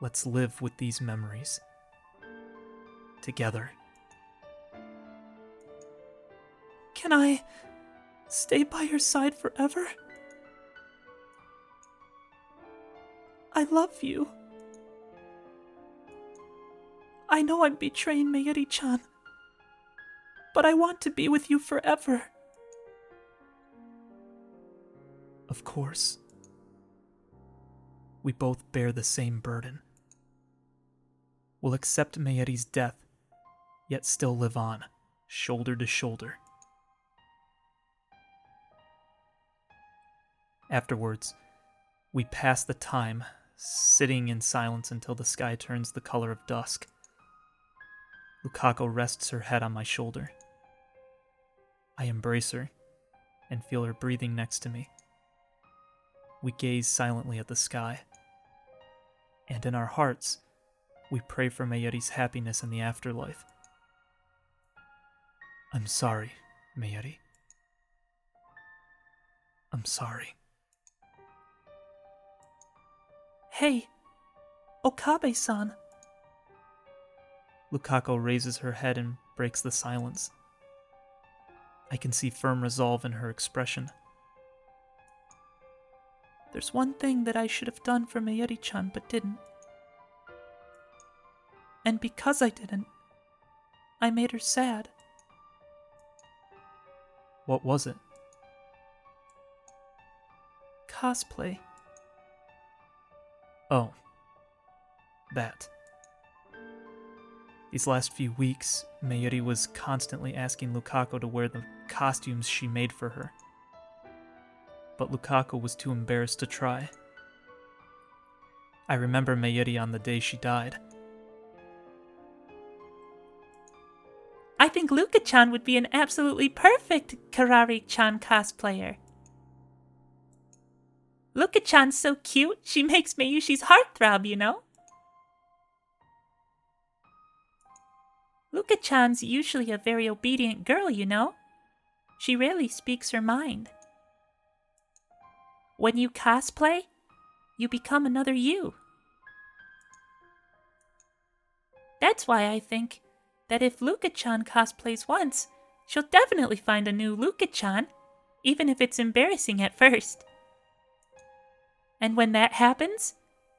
Let's live with these memories. Together. Can I stay by your side forever? I love you. I know I'm betraying Mayuri-chan, but I want to be with you forever. Of course. We both bear the same burden. We'll accept Mayuri's death, yet still live on, shoulder to shoulder. Afterwards, we pass the time, sitting in silence until the sky turns the color of dusk. Lukako rests her head on my shoulder. I embrace her and feel her breathing next to me. We gaze silently at the sky, and in our hearts, we pray for Mayuri's happiness in the afterlife. I'm sorry, Mayuri. I'm sorry. Hey, Okabe-san. Lukako raises her head and breaks the silence. I can see firm resolve in her expression. There's one thing that I should have done for Mayuri-chan but didn't. And because I didn't, I made her sad. What was it? Cosplay. Oh. That. These last few weeks, Mayuri was constantly asking Lukako to wear the costumes she made for her. But Lukako was too embarrassed to try. I remember Mayuri on the day she died. I think Luka-chan would be an absolutely perfect Karari-chan cosplayer. Luka-chan's so cute, she makes Mayushi's heart throb, you know? Luka-chan's usually a very obedient girl, you know? She rarely speaks her mind. When you cosplay, you become another you. That's why I think that if Luka-chan cosplays once, she'll definitely find a new Luka-chan, even if it's embarrassing at first. And when that happens,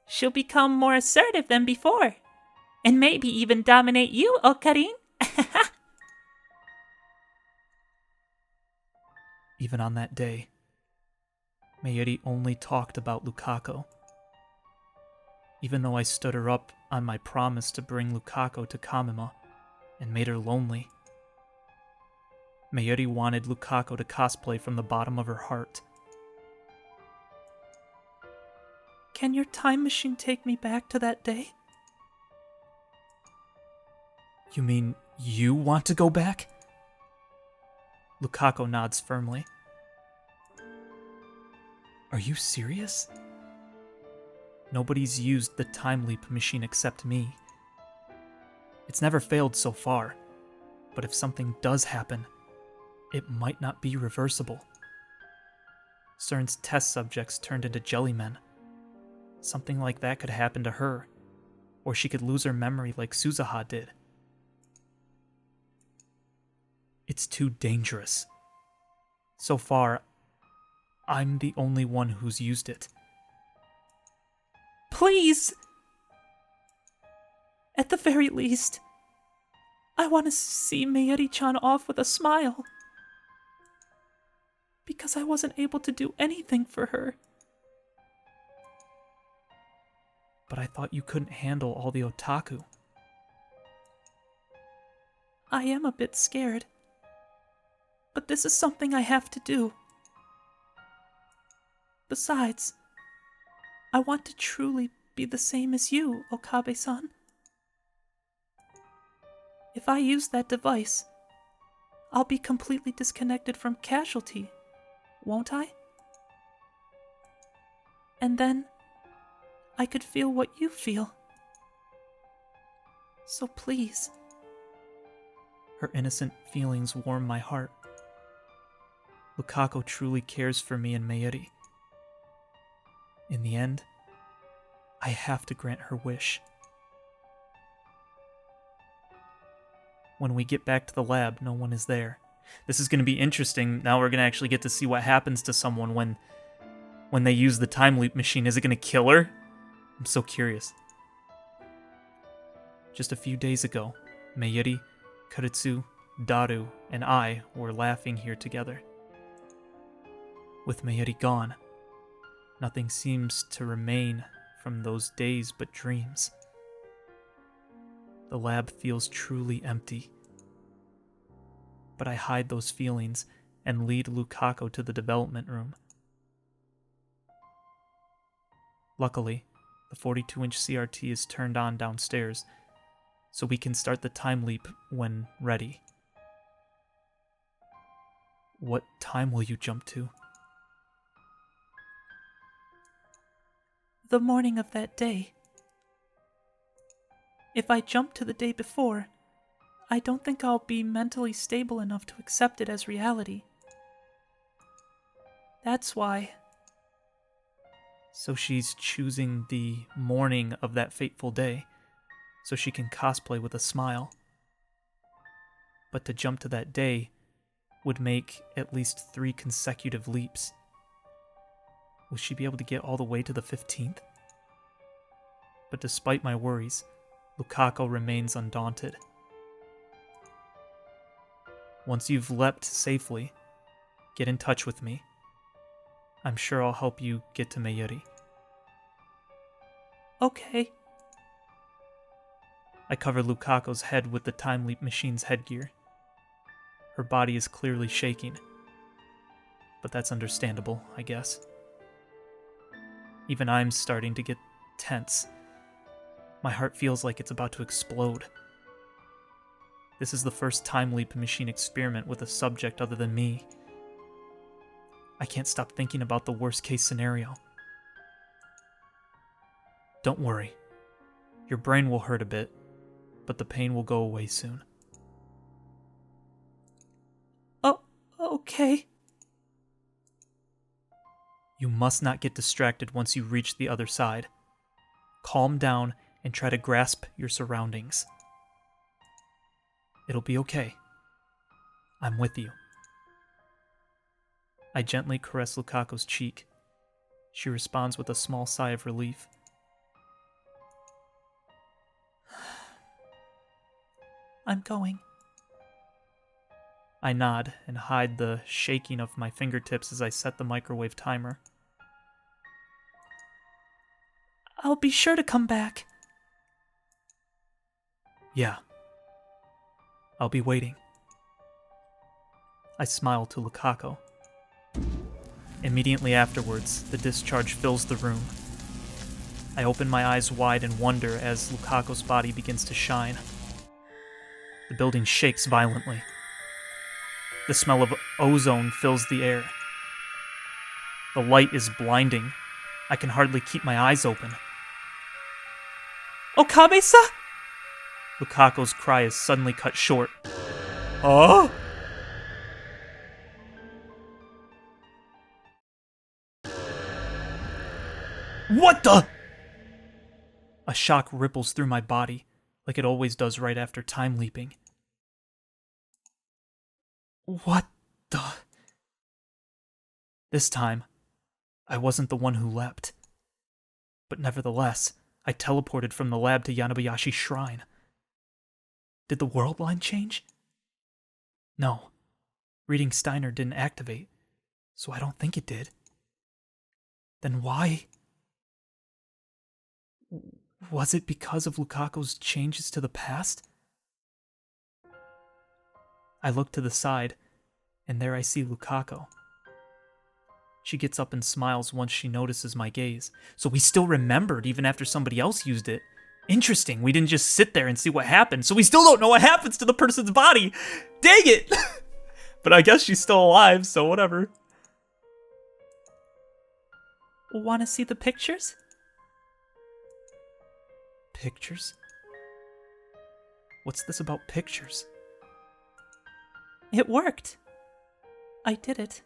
she'll become more assertive than before, and maybe even dominate you, Okarin. Even on that day, Mayuri only talked about Lukako. Even though I stood her up on my promise to bring Lukako to Kamima and made her lonely, Mayuri wanted Lukako to cosplay from the bottom of her heart. Can your time machine take me back to that day? You mean you want to go back? Lukako nods firmly. Are you serious? Nobody's used the time leap machine except me. It's never failed so far, but if something does happen, it might not be reversible. CERN's test subjects turned into jellymen. Something like that could happen to her, or she could lose her memory like Suzuha did. It's too dangerous. So far, I'm the only one who's used it. Please! At the very least, I want to see Mayuri-chan off with a smile. Because I wasn't able to do anything for her. But I thought you couldn't handle all the otaku. I am a bit scared. But this is something I have to do. Besides, I want to truly be the same as you, Okabe-san. If I use that device, I'll be completely disconnected from Casualty, won't I? And then, I could feel what you feel. So please. Her innocent feelings warm my heart. Lukako truly cares for me and Mayuri. In the end, I have to grant her wish. When we get back to the lab, no one is there. This is going to be interesting. Now we're going to actually get to see what happens to someone when they use the time leap machine. Is it going to kill her? I'm so curious. Just a few days ago, Mayuri, Karitsu, Daru, and I were laughing here together. With Mayuri gone, nothing seems to remain from those days but dreams. The lab feels truly empty. But I hide those feelings and lead Lukako to the development room. Luckily, the 42-inch CRT is turned on downstairs, so we can start the time leap when ready. What time will you jump to? The morning of that day. If I jump to the day before, I don't think I'll be mentally stable enough to accept it as reality. That's why. So she's choosing the morning of that fateful day, so she can cosplay with a smile. But to jump to that day would make at least 3 consecutive leaps. Will she be able to get all the way to the 15th? But despite my worries, Lukako remains undaunted. Once you've leapt safely, get in touch with me. I'm sure I'll help you get to Mayuri. Okay. I cover Lukako's head with the time leap machine's headgear. Her body is clearly shaking. But that's understandable, I guess. Even I'm starting to get tense. My heart feels like it's about to explode. This is the first time leap machine experiment with a subject other than me. I can't stop thinking about the worst case scenario. Don't worry. Your brain will hurt a bit, but the pain will go away soon. Oh, okay. You must not get distracted once you reach the other side. Calm down and try to grasp your surroundings. It'll be okay. I'm with you. I gently caress Lukako's cheek. She responds with a small sigh of relief. I'm going. I nod and hide the shaking of my fingertips as I set the microwave timer. I'll be sure to come back. Yeah. I'll be waiting. I smile to Lukako. Immediately afterwards, the discharge fills the room. I open my eyes wide in wonder as Lukako's body begins to shine. The building shakes violently. The smell of ozone fills the air. The light is blinding. I can hardly keep my eyes open. Okabe-sa? Lukako's cry is suddenly cut short. Huh? What the? A shock ripples through my body, like it always does right after time leaping. What the? This time, I wasn't the one who leapt. But nevertheless, I teleported from the lab to Yanabayashi Shrine. Did the world line change? No. Reading Steiner didn't activate, so I don't think it did. Then why? Was it because of Lukako's changes to the past? I look to the side, and there I see Lukako. She gets up and smiles once she notices my gaze. So we still remembered even after somebody else used it. Interesting, we didn't just sit there and see what happened, so we still don't know what happens to the person's body. Dang it! But I guess she's still alive, so whatever. Want to see the pictures? Pictures? What's this about pictures? It worked. I did it.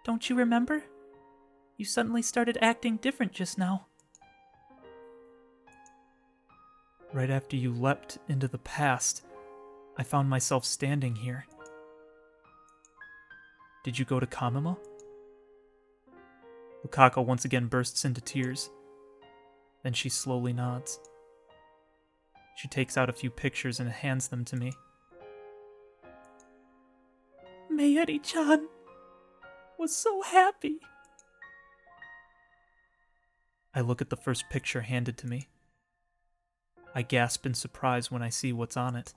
Don't you remember? You suddenly started acting different just now. Right after you leapt into the past, I found myself standing here. Did you go to Kamima? Lukako once again bursts into tears. Then she slowly nods. She takes out a few pictures and hands them to me. Mayuri-chan was so happy. I look at the first picture handed to me. I gasp in surprise when I see what's on it.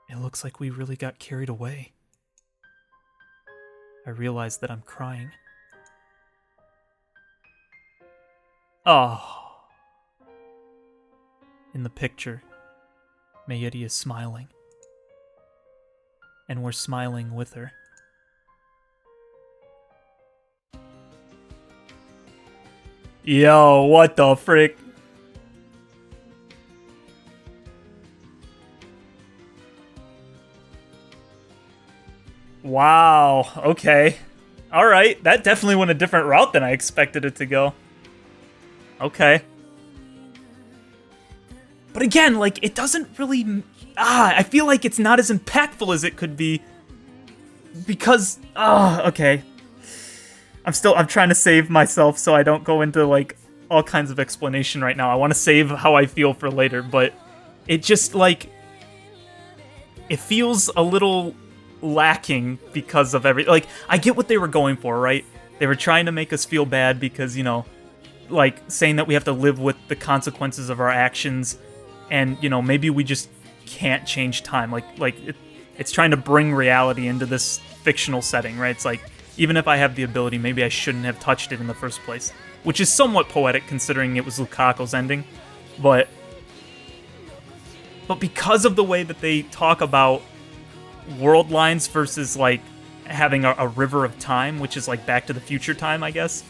It looks like we really got carried away. I realize that I'm crying. Oh. In the picture, Mayuri is smiling. And we're smiling with her. Yo, what the frick? Wow, okay. Alright, that definitely went a different route than I expected it to go. Okay. But again, like, it doesn't really... I feel like it's not as impactful as it could be. Because... okay. I'm trying to save myself so I don't go into, like, all kinds of explanation right now. I want to save how I feel for later, but it just, like... It feels a little lacking because of like, I get what they were going for, right? They were trying to make us feel bad because, you know, like, saying that we have to live with the consequences of our actions, and, you know, maybe we just can't change time. It's trying to bring reality into this fictional setting, right? It's like, even if I have the ability, maybe I shouldn't have touched it in the first place. Which is somewhat poetic, considering it was Lukako's ending. But because of the way that they talk about world lines versus, like, having a river of time, which is, like, Back to the Future time, I guess,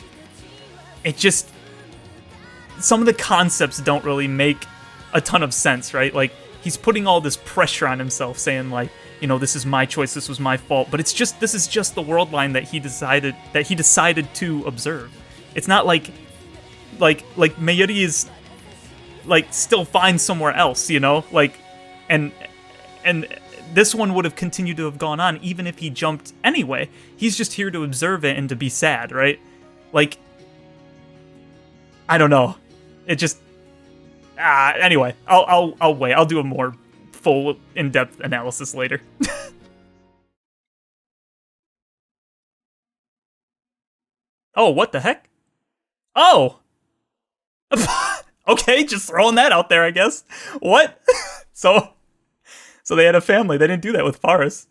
it just... Some of the concepts don't really make a ton of sense, right? Like, he's putting all this pressure on himself, saying, like, you know, this is my choice, this was my fault, but this is just the world line that he decided to observe. It's not like Mayuri is, like, still fine somewhere else, you know? Like, and this one would have continued to have gone on even if he jumped anyway. He's just here to observe it and to be sad, right? Like, I don't know. It just anyway, I'll wait. I'll do a more full in-depth analysis later. Oh, what the heck? Oh. Okay, just throwing that out there, I guess. What? So they had a family. They didn't do that with Faris.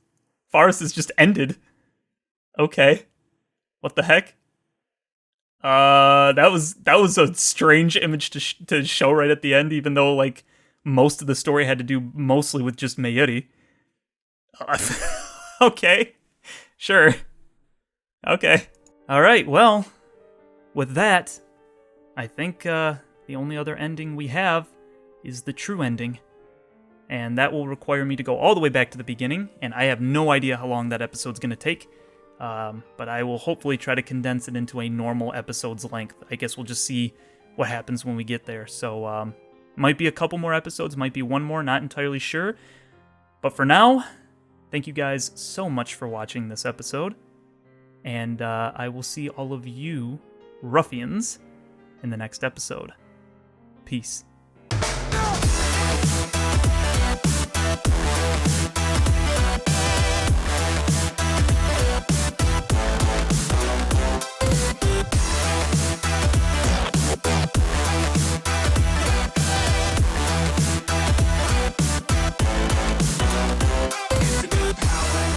Faris is just ended. Okay. What the heck? That was a strange image to show right at the end, even though like most of the story had to do mostly with just Mayuri. Okay. Sure. Okay. All right. Well, with that, I think the only other ending we have is the true ending. And that will require me to go all the way back to the beginning, and I have no idea how long that episode's going to take. But I will hopefully try to condense it into a normal episode's length. I guess we'll just see what happens when we get there. So, might be a couple more episodes, might be one more, not entirely sure. But for now, thank you guys so much for watching this episode. And I will see all of you ruffians in the next episode. Peace.